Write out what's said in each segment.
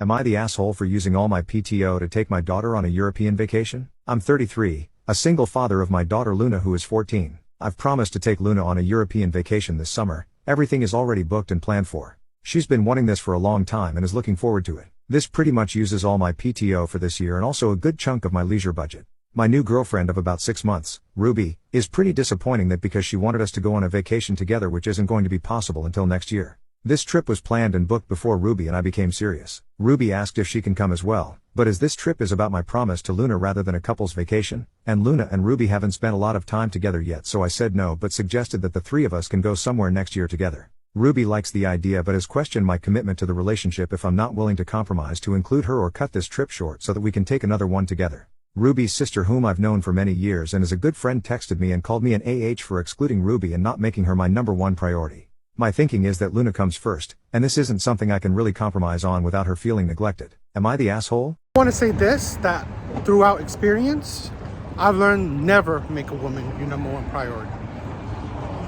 Am I the asshole for using all my PTO to take my daughter on a European vacation? I'm 33, a single father of my daughter Luna who is 14. I've promised to take Luna on a European vacation this summer. Everything is already booked and planned for. She's been wanting this for a long time and is looking forward to it. This pretty much uses all my PTO for this year and also a good chunk of my leisure budget. My new girlfriend of about 6 months, Ruby, is pretty disappointing that because she wanted us to go on a vacation together which isn't going to be possible until next year. This trip was planned and booked before Ruby and I became serious. Ruby asked if she can come as well, but as this trip is about my promise to Luna rather than a couple's vacation, and Luna and Ruby haven't spent a lot of time together yet, so I said no but suggested that the three of us can go somewhere next year together. Ruby likes the idea but has questioned my commitment to the relationship if I'm not willing to compromise to include her or cut this trip short so that we can take another one together. Ruby's sister, whom I've known for many years and is a good friend, texted me and called me an AH for excluding Ruby and not making her my number one priority. My thinking is that Luna comes first, and this isn't something I can really compromise on without her feeling neglected. Am I the asshole? I want to say this, that throughout experience, I've learned never make a woman your number one priority.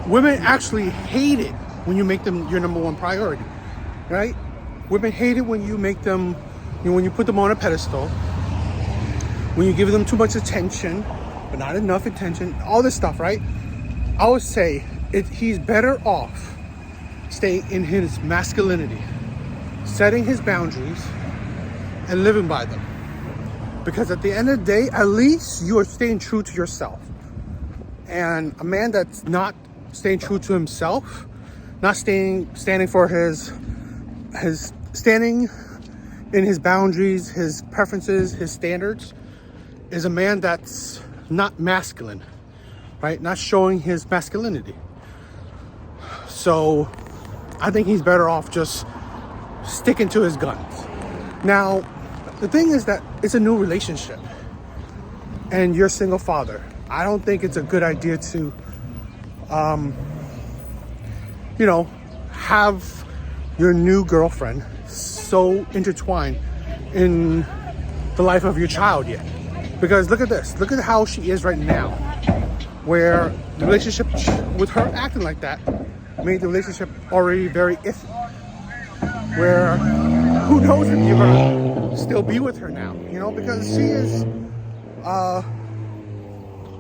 Women actually hate it when you make them your number one priority, right? Women hate it when you make them, when you put them on a pedestal, when you give them too much attention, but not enough attention, all this stuff, right? I would say he's better off staying in his masculinity, setting his boundaries, and living by them. Because at the end of the day, at least you are staying true to yourself. And a man that's not staying true to himself, not standing for his standing in his boundaries, his preferences, his standards, is a man that's not masculine, right? Not showing his masculinity. So I think he's better off just sticking to his guns. Now, the thing is that it's a new relationship and you're a single father. I don't think it's a good idea to, have your new girlfriend so intertwined in the life of your child yet. Because look at this, look at how she is right now, where the relationship with her acting like that made the relationship already very iffy. Where who knows if you're gonna still be with her now, because she is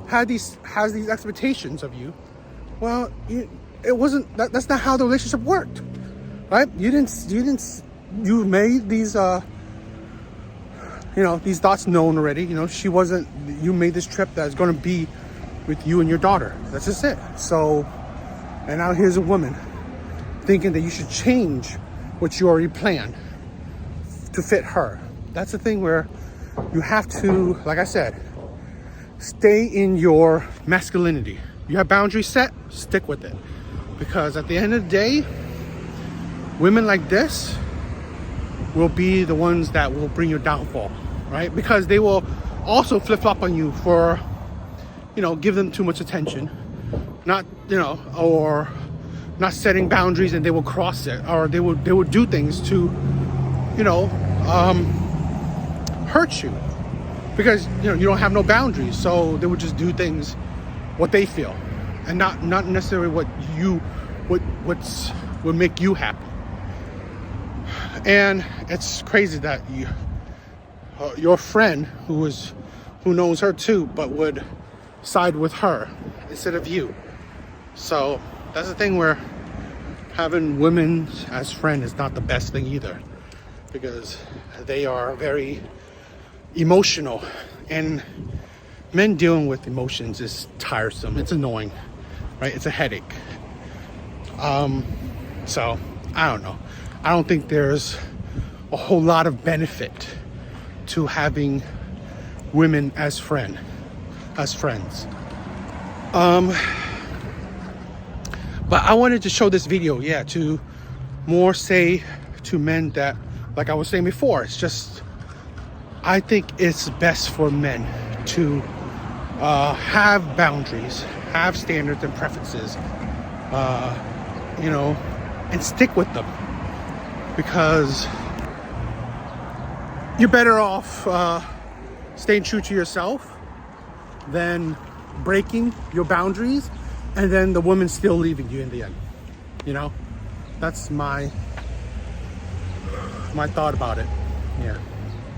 has these expectations of you. Well, it wasn't that's not how the relationship worked, right? You made these these thoughts known already. You made this trip that's going to be with you and your daughter. That's just it. So, and now here's a woman thinking that you should change what you already planned to fit her. That's the thing where you have to, like I said, stay in your masculinity. You have boundaries set, stick with it. Because at the end of the day, women like this will be the ones that will bring your downfall, right? Because they will also flip-flop on you for, give them too much attention, or not setting boundaries, and they will cross it, or they will do things to, hurt you, because you don't have no boundaries. So they would just do things what they feel, and not necessarily what would make you happy. And it's crazy that your friend who knows her too, but would side with her instead of you. So that's the thing where having women as friend is not the best thing either, because they are very emotional, and men dealing with emotions is tiresome. It's annoying, right? It's a headache. So I don't know. I don't think there's a whole lot of benefit to having women as friends. But I wanted to show this video, to more say to men that, like I was saying before, it's just, I think it's best for men to have boundaries, have standards and preferences, and stick with them. Because you're better off staying true to yourself than breaking your boundaries and then the woman still leaving you in the end. That's my thought about it. Yeah.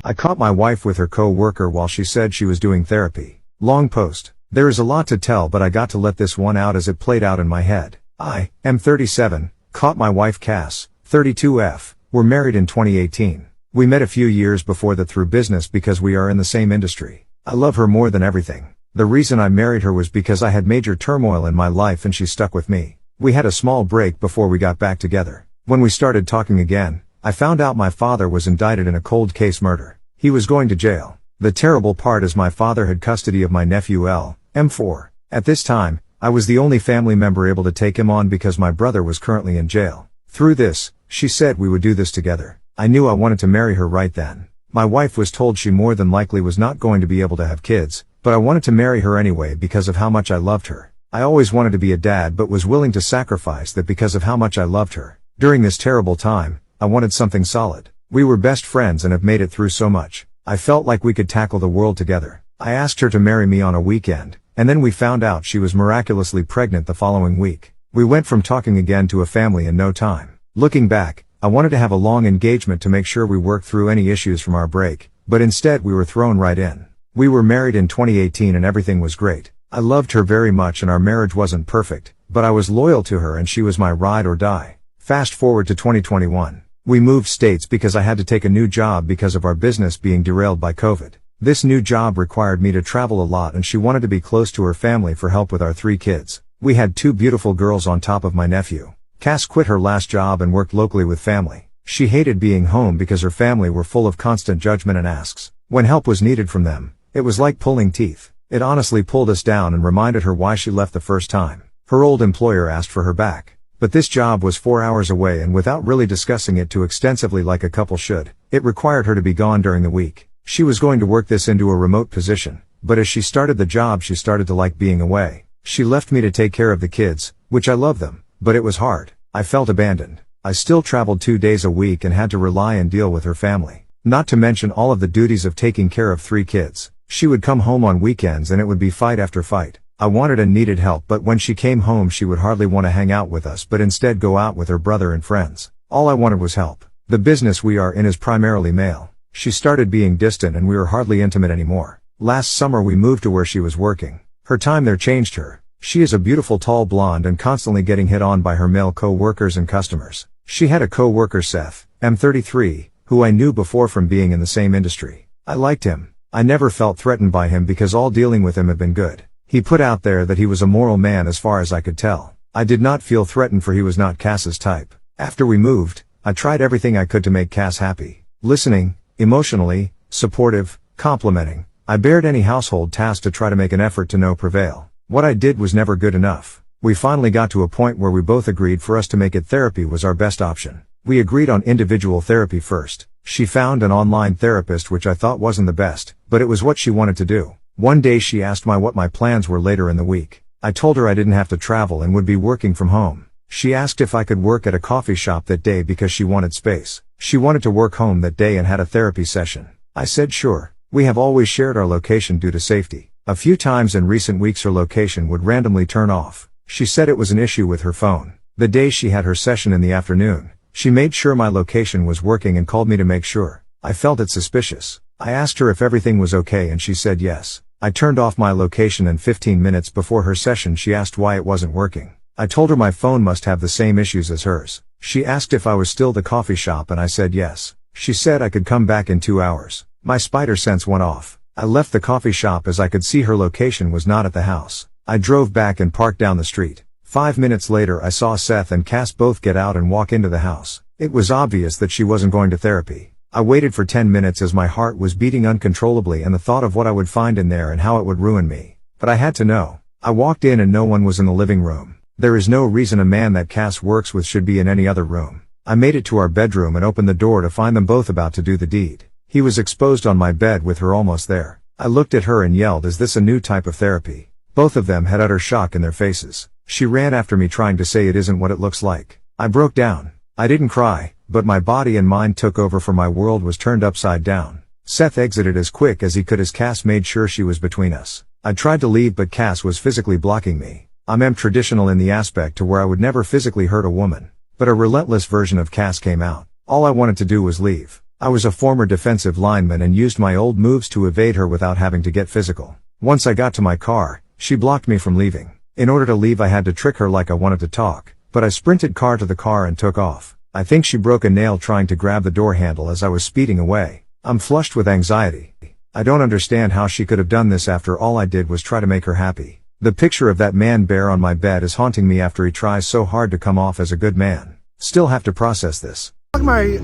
I caught my wife with her co-worker while she said she was doing therapy. Long post. There is a lot to tell, but I got to let this one out as it played out in my head. I am 37, caught my wife Cass, 32F, were married in 2018. We met a few years before that through business because we are in the same industry. I love her more than everything. The reason I married her was because I had major turmoil in my life and she stuck with me. We had a small break before we got back together. When we started talking again, I found out my father was indicted in a cold case murder. He was going to jail. The terrible part is my father had custody of my nephew L. M4. At this time, I was the only family member able to take him on because my brother was currently in jail. Through this, she said we would do this together. I knew I wanted to marry her right then. My wife was told she more than likely was not going to be able to have kids, but I wanted to marry her anyway because of how much I loved her. I always wanted to be a dad but was willing to sacrifice that because of how much I loved her. During this terrible time, I wanted something solid. We were best friends and have made it through so much. I felt like we could tackle the world together. I asked her to marry me on a weekend, and then we found out she was miraculously pregnant the following week. We went from talking again to a family in no time. Looking back, I wanted to have a long engagement to make sure we worked through any issues from our break, but instead we were thrown right in. We were married in 2018 and everything was great. I loved her very much and our marriage wasn't perfect, but I was loyal to her and she was my ride or die. Fast forward to 2021. We moved states because I had to take a new job because of our business being derailed by COVID. This new job required me to travel a lot and she wanted to be close to her family for help with our 3 kids. We had 2 beautiful girls on top of my nephew. Cass quit her last job and worked locally with family. She hated being home because her family were full of constant judgment and asks. When help was needed from them, it was like pulling teeth. It honestly pulled us down and reminded her why she left the first time. Her old employer asked for her back. But this job was 4 hours away and without really discussing it too extensively like a couple should, it required her to be gone during the week. She was going to work this into a remote position, but as she started the job she started to like being away. She left me to take care of the kids, which I love them, but it was hard. I felt abandoned. I still traveled 2 days a week and had to rely and deal with her family. Not to mention all of the duties of taking care of 3 kids. She would come home on weekends and it would be fight after fight. I wanted and needed help, but when she came home she would hardly want to hang out with us but instead go out with her brother and friends. All I wanted was help. The business we are in is primarily male. She started being distant and we were hardly intimate anymore. Last summer we moved to where she was working. Her time there changed her. She is a beautiful tall blonde and constantly getting hit on by her male co-workers and customers. She had a co-worker Seth, M33, who I knew before from being in the same industry. I liked him. I never felt threatened by him because all dealing with him had been good. He put out there that he was a moral man as far as I could tell. I did not feel threatened for he was not Cass's type. After we moved, I tried everything I could to make Cass happy. Listening, emotionally, supportive, complimenting. I bared any household task to try to make an effort to no prevail. What I did was never good enough. We finally got to a point where we both agreed for us to make it therapy was our best option. We agreed on individual therapy first. She found an online therapist which I thought wasn't the best, but it was what she wanted to do. One day she asked me what my plans were later in the week. I told her I didn't have to travel and would be working from home. She asked if I could work at a coffee shop that day because she wanted space. She wanted to work home that day and had a therapy session. I said sure. We have always shared our location due to safety. A few times in recent weeks her location would randomly turn off. She said it was an issue with her phone. The day she had her session in the afternoon, she made sure my location was working and called me to make sure. I felt it suspicious. I asked her if everything was okay and she said yes. I turned off my location and 15 minutes before her session she asked why it wasn't working. I told her my phone must have the same issues as hers. She asked if I was still the coffee shop and I said yes. She said I could come back in 2 hours. My spider sense went off. I left the coffee shop as I could see her location was not at the house. I drove back and parked down the street. 5 minutes later I saw Seth and Cass both get out and walk into the house. It was obvious that she wasn't going to therapy. I waited for 10 minutes as my heart was beating uncontrollably and the thought of what I would find in there and how it would ruin me. But I had to know. I walked in and no one was in the living room. There is no reason a man that Cass works with should be in any other room. I made it to our bedroom and opened the door to find them both about to do the deed. He was exposed on my bed with her almost there. I looked at her and yelled, "Is this a new type of therapy?" Both of them had utter shock in their faces. She ran after me trying to say it isn't what it looks like. I broke down. I didn't cry, but my body and mind took over for my world was turned upside down. Seth exited as quick as he could as Cass made sure she was between us. I tried to leave but Cass was physically blocking me. I'm traditional in the aspect to where I would never physically hurt a woman. But a relentless version of Cass came out. All I wanted to do was leave. I was a former defensive lineman and used my old moves to evade her without having to get physical. Once I got to my car, she blocked me from leaving. In order to leave I had to trick her like I wanted to talk, but I sprinted car to the car and took off. I think she broke a nail trying to grab the door handle as I was speeding away. I'm flushed with anxiety. I don't understand how she could have done this after all I did was try to make her happy. The picture of that man bear on my bed is haunting me after he tries so hard to come off as a good man. Still have to process this. My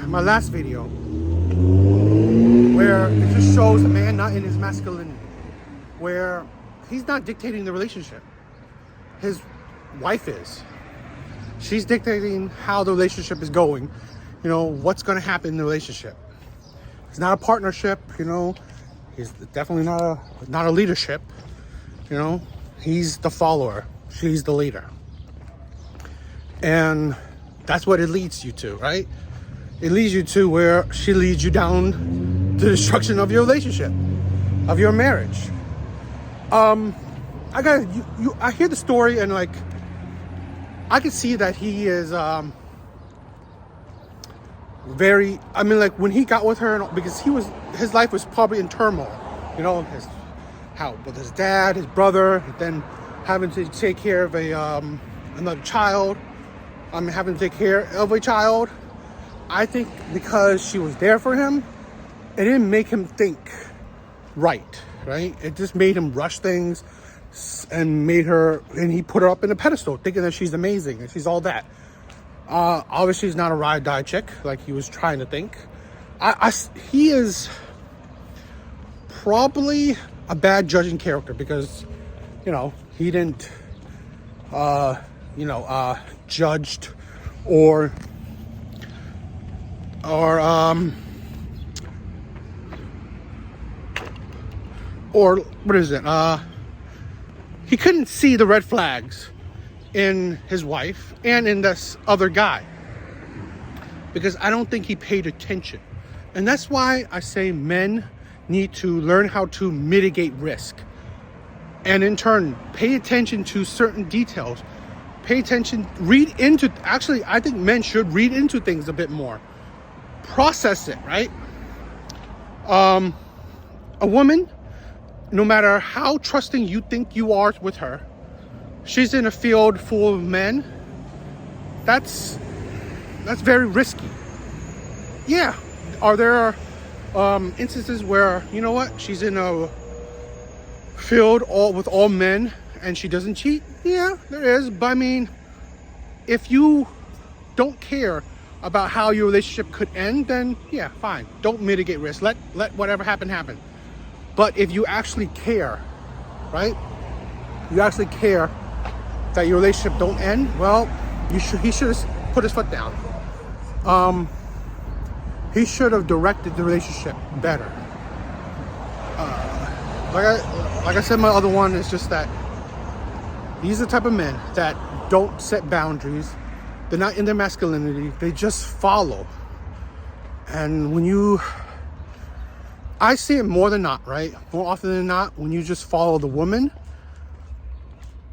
my last video, where it just shows a man not in his masculinity, where he's not dictating the relationship. His wife is. She's dictating how the relationship is going, what's going to happen in the relationship. It's not a partnership, he's definitely not a leadership, he's the follower, she's the leader. And that's what it leads you to, right? It leads you to where she leads you down the destruction of your relationship, of your marriage. I hear the story and I can see that he is when he got with her, because his life was probably in turmoil, with his dad, his brother, then having to take care of another child. Having to take care of a child. I think because she was there for him, it didn't make him think right? It just made him rush things and he put her up in a pedestal, thinking that she's amazing and she's all that. Obviously, he's not a ride die chick like he was trying to think. He is probably a bad judging character because, he didn't, judged or what is it? He couldn't see the red flags in his wife and in this other guy because I don't think he paid attention. And that's why I say men need to learn how to mitigate risk and in turn pay attention to certain details. Pay attention, I think men should read into things a bit more. Process it, right? A woman, no matter how trusting you think you are with her, she's in a field full of men. That's very risky. Yeah. Are there instances where, she's in a field with all men and she doesn't cheat? Yeah, there is. But if you don't care about how your relationship could end, then yeah, fine. Don't mitigate risk. Let whatever happen. But if you actually care, right? You actually care that your relationship don't end, well, he should have put his foot down. He should have directed the relationship better. Like I said, my other one is just that these are the type of men that don't set boundaries. They're not in their masculinity. They just follow. And I see it more than not, right? More often than not, when you just follow the woman,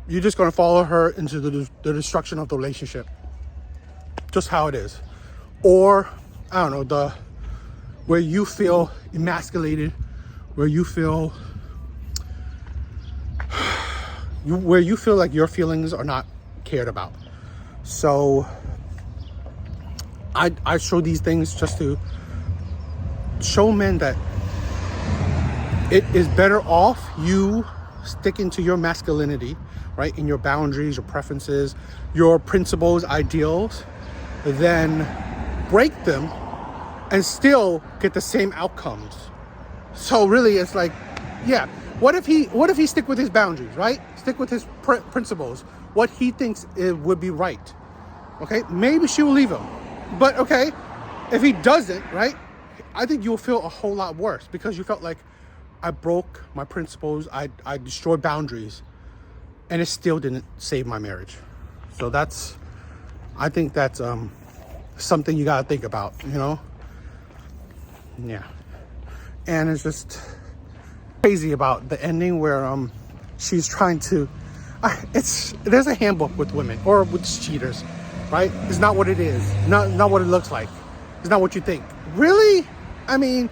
you're just going to follow her into the destruction of the relationship. Just how it is. Or, I don't know, where you feel emasculated, where you feel like your feelings are not cared about. So I show these things just to show men that it is better off you sticking to your masculinity, right, in your boundaries, your preferences, your principles, ideals, than break them and still get the same outcomes. So really, it's like, yeah, what if he stick with his boundaries, right? Stick with his principles, what he thinks would be right. Okay, maybe she will leave him, but okay, if he doesn't, right, I think you'll feel a whole lot worse because you felt like I broke my principles, I destroyed boundaries, and it still didn't save my marriage. So I think that's something you gotta think about, Yeah. And it's just crazy about the ending where she's trying to there's a handbook with women or with cheaters, right? It's not what it is, not what it looks like. It's not what you think. Really? I mean,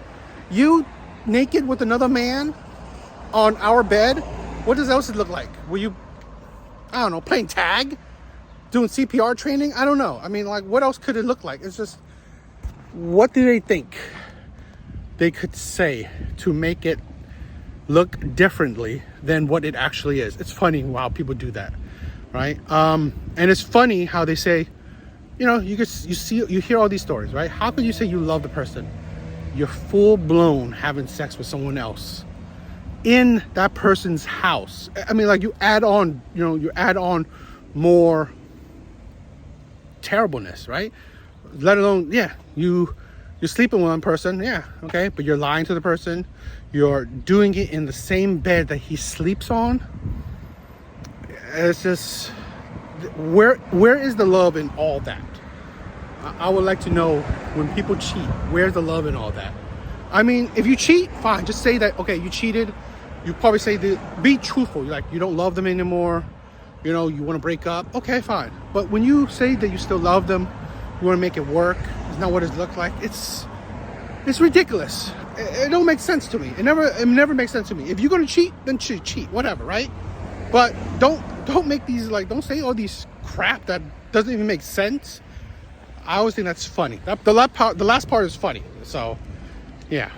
you naked with another man on our bed? What does else it look like? Were you, I don't know, playing tag? Doing CPR training? I don't know. I mean, like, what else could it look like? It's just, what do they think they could say to make it look differently than what it actually is? It's funny how people do that, right? And it's funny how they say, you know, you hear all these stories, right? How can you say you love the person? You're full blown having sex with someone else in that person's house. I mean, like, you add on more terribleness, right? Let alone, yeah, you're sleeping with one person, yeah, okay, but you're lying to the person. You're doing it in the same bed that he sleeps on. It's just, where is the love in all that? I would like to know, when people cheat, where's the love in all that? I mean, if you cheat, fine. Just say that, okay, you cheated. You probably say be truthful. You're like, you don't love them anymore. You know, you want to break up. Okay, fine. But when you say that you still love them, you want to make it work, it's not what it looks like. It's ridiculous. It don't make sense to me. It never makes sense to me. If you're gonna cheat, then cheat, whatever, right? But don't make these, like, don't say all these crap that doesn't even make sense. I always think that's funny. The last part is funny. So, yeah.